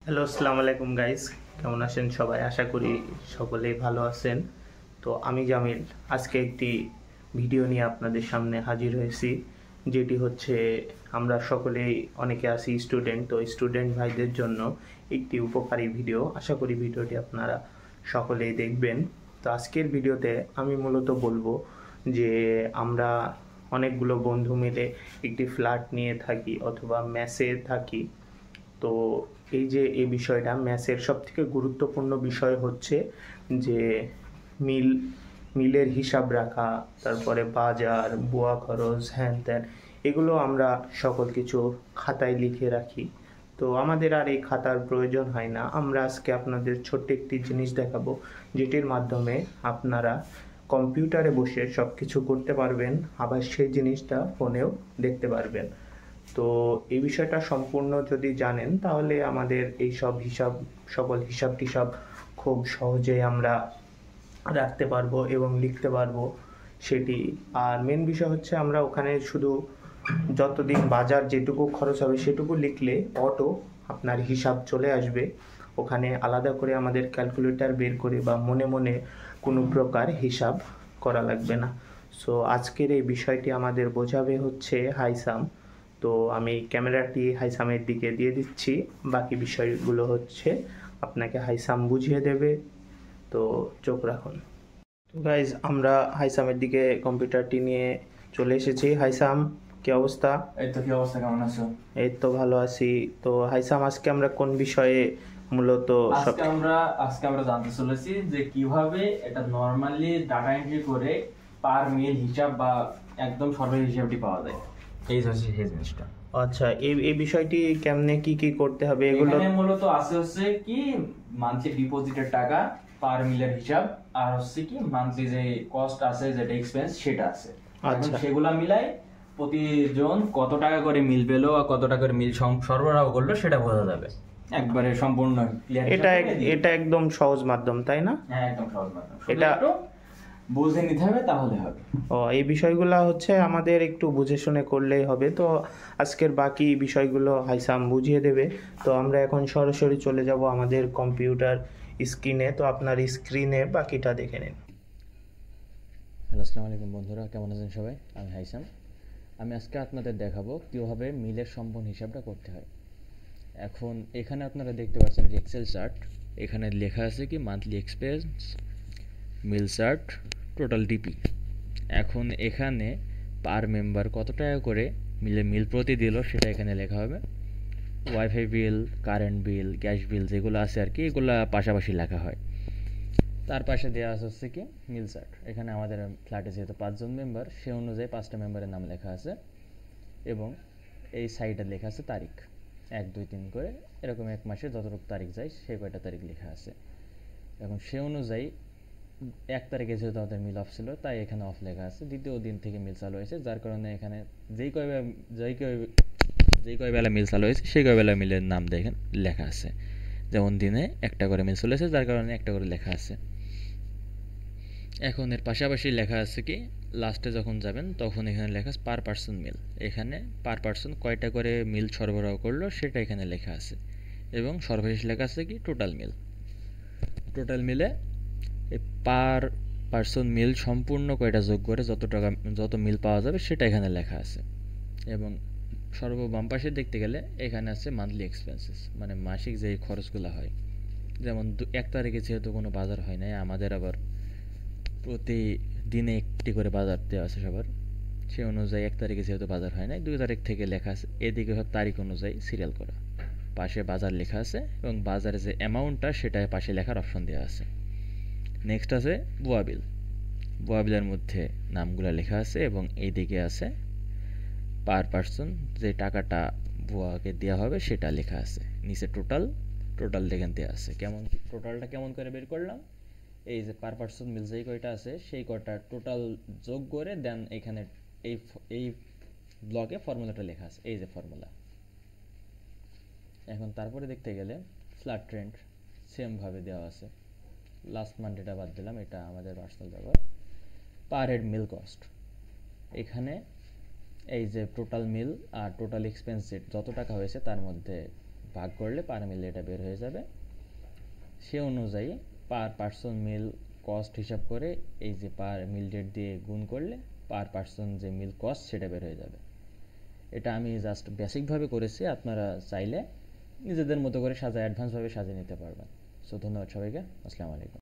Hello, আসসালামু আলাইকুম guys. কেমন আছেন সবাই? আশা করি সকলেই ভালো আছেন। তো আমি জামিল আজকে একটি ভিডিও নিয়ে আপনাদের সামনে হাজির হয়েছি, যেটি হচ্ছে আমরা সকলেই অনেকে আছি স্টুডেন্ট, তো স্টুডেন্ট ভাইদের জন্য একটি উপকারী ভিডিও। আশা করি ভিডিওটি আপনারা সকলেই দেখবেন। তো আজকের ভিডিওতে আমি মূলত বলবো যে আমরা অনেকগুলো বন্ধু মিলে একটি ফ্ল্যাট নিয়ে থাকি অথবা মেসে থাকি। তো এই বিষয়টা ম্যাথের সবথেকে গুরুত্বপূর্ণ বিষয় হচ্ছে যে মিল মিলের হিসাব রাখা, তারপরে বাজার, বুয়া খরচ, হ্যান ত্যান, এগুলো আমরা সকল কিছু খাতায় লিখে রাখি। তো আমাদের আর এই খাতার প্রয়োজন হয় না। আমরা আজকে আপনাদের ছোট্ট একটি জিনিস দেখাবো, যেটির মাধ্যমে আপনারা কম্পিউটারে বসে সব কিছু করতে পারবেন, আবার সেই জিনিসটা ফোনেও দেখতে পারবেন। তো এই বিষয়টা সম্পূর্ণ যদি জানেন তাহলে আমাদের এই সব সকল হিসাব টিসাব খুব সহজেই আমরা রাখতে পারবো এবং লিখতে পারবো সেটি। আর মেন বিষয় হচ্ছে আমরা ওখানে শুধু যতদিন বাজার যেটুকু খরচ হবে সেটুকু লিখলে অটো আপনার হিসাব চলে আসবে। ওখানে আলাদা করে আমাদের ক্যালকুলেটর বের করে বা মনে মনে কোনো প্রকার হিসাব করা লাগবে না। সো আজকের এই বিষয়টি আমাদের বোঝাবে হচ্ছে হাইসাম। তো আমি ক্যামেরাটি হাইসামের দিকে দিয়ে দিচ্ছি, বাকি বিষয়গুলো হচ্ছে আপনাকে হাইসাম বুঝিয়ে দেবে। তো চোখ রাখুন। তো গাইজ, আমরা হাইসামের দিকে কম্পিউটারটি নিয়ে চলে এসেছি। হাইসাম, কি অবস্থা? এই তো, কি অবস্থা? কেমন আছো? এই তো ভালো আছি। তো হাইসাম, আজকে আমরা কোন বিষয়ে মূলত আজকে আমরা জানতে চলেছি যে কিভাবে এটা নরমালি ডাটা এন্ট্রি করে পার মিল হিসাব বা একদম সর্বশেষ হিসাবটি পাওয়া যায়। এই হচ্ছে সেই জিনিসটা। আচ্ছা, এই বিষয়টি কেমনে কি করতে হবে এগুলো? এখানে মূলত আছে হচ্ছে কি মান্থলি ডিপোজিটের টাকা, পার মিলের হিসাব, আর হচ্ছে কি মান্থলি যে কস্ট আছে, যেটা এক্সপেন্স সেটা আছে। এখন সেগুলা মিলাই প্রতিজন কত টাকা করে মিল পেলো আর কত টাকা করে মিল সরবরাহ করলো সেটা বোঝা যাবে একবারে সম্পূর্ণ ক্লিয়ার। এটা একদম সহজ মাধ্যম, তাই না? হ্যাঁ, একদম সহজ মাধ্যম। এটা একটু বুঝে নিতে হবে, তাহলে হবে। এই বিষয়গুলো হচ্ছে আমাদের একটু বুঝে শুনে করলেই হবে। তো আজকের বাকি বিষয়গুলো হাইসাম বুঝিয়ে দেবে। তো আমরা এখন সরাসরি চলে যাব আমাদের কম্পিউটার স্ক্রিনে। তো আপনার স্ক্রিনে বাকিটা দেখে নিন। হ্যালো, আসসালামু আলাইকুম বন্ধুরা, কেমন আছেন সবাই? আমি হাইসাম। আমি আজকে আপনাদের দেখাবো কীভাবে মিলের সম্পূর্ণ হিসাবটা করতে হয়। এখন এখানে আপনারা দেখতে পাচ্ছেন যে এক্সেল চার্ট। এখানে লেখা আছে কি মান্থলি এক্সপেন্স, মিল চার্ট, টোটাল ডিপি। এখন এখানে পার মেম্বার কত টাকা করে মিল প্রতি দিল সেটা এখানে লেখা হবে। ওয়াইফাই বিল, কারেন্ট বিল, গ্যাস বিল যেগুলো আছে আর কি, এগুলো পাশাপাশি লেখা হয়। তার পাশে দেওয়া হচ্ছে কি মিল চার্ট। এখানে আমাদের ফ্ল্যাটে যেহেতু 5 জন মেম্বার, সে অনুযায়ী 5টা মেম্বারের নাম লেখা আছে এবং এই সাইডে লেখা আছে তারিখ, 1 2 3 করে এরকম এক মাসে যতটুকু তারিখ যায় সে কয়টা তারিখ লেখা আছে। এখন সে অনুযায়ী 1 তারিখে যেহেতু আমাদের মিল অফ ছিল তাই এখানে অফ লেখা আছে। দ্বিতীয় দিন থেকে মিল চালু হয়েছে, যার কারণে এখানে যেই কয় বেলা মিল চালু হয়েছে সেই কয় বেলা মিলের নাম দেখেন লেখা আছে। যেমন দিনে একটা করে মিল চলেছে, যার কারণে একটা করে লেখা আছে। এখন এর পাশাপাশি লেখা আছে কি লাস্টে যখন যাবেন তখন এখানে লেখা আছে পার পার্সন মিল। এখানে পার পার্সন কয়টা করে মিল সরবরাহ করলো সেটা এখানে লেখা আছে এবং সর্বশেষ লেখা আছে কি টোটাল মিল। টোটাল মিলে এই পার পার্সন মিল সম্পূর্ণ কয়টা যোগ করে যত মিল পাওয়া যাবে সেটা এখানে লেখা আছে। এবং বাম পাশে দেখতে গেলে এখানে আছে মান্থলি এক্সপেন্সেস, মানে মাসিক যে খরচগুলো হয়। যেমন 1 তারিখে যেহেতু কোনো বাজার হয় নাই, আমাদের আবার প্রতিদিনে একটি করে বাজার দেওয়া আছে সবার, সেই অনুযায়ী 1 তারিখে যেহেতু বাজার হয় নাই, 2 তারিখ থেকে লেখা আছে এদিকে সব তারিখ অনুযায়ী সিরিয়াল করা, পাশে বাজার লেখা আছে এবং বাজারে যে অ্যামাউন্টটা সেটা পাশে লেখার অপশন দেওয়া আছে। নেক্সট আছে বুয়া বিল। বুয়া বিলের মধ্যে নামগুলো লেখা আছে এবং এইদিকে আছে পার পার্সন যে টাকাটা বুয়াকে দেওয়া হবে সেটা লেখা আছে। নিচে টোটাল দেখেন দেওয়া আছে। টোটালটা কেমন করে বের করলাম, এই যে পার পার্সন মিল যেই কয়টা আছে সেই কয়টা টোটাল যোগ করে দেন এখানে এই ব্লকে ফর্মুলাটা লেখা আছে, এই যে ফর্মুলা। এখন তারপরে দেখতে গেলে ফ্ল্যাট ট্রেন্ড সেম ভাবে দেওয়া আছে। লাস্ট মান্থেটা বাদ দিলাম, এটা আমাদের পার্সোনাল ব্যবহার। পার হেড মিল কস্ট, এখানে এই যে টোটাল মিল আর টোটাল এক্সপেন্স যত টাকা হয়েছে তার মধ্যে ভাগ করলে পার মিলে এটা বের হয়ে যাবে। সে অনুযায়ী পার পার্সন মিল কস্ট হিসাব করে এই যে পার মিল রেট দিয়ে গুণ করলে পার পার্সন যে মিল কস্ট সেটা বের হয়ে যাবে। এটা আমি জাস্ট বেসিকভাবে করেছি, আপনারা চাইলে নিজেদের মতো করে অ্যাডভান্সভাবে সাজিয়ে নিতে পারবেন। সো ধন্যবাদ সবাইকে, আসসালামু আলাইকুম।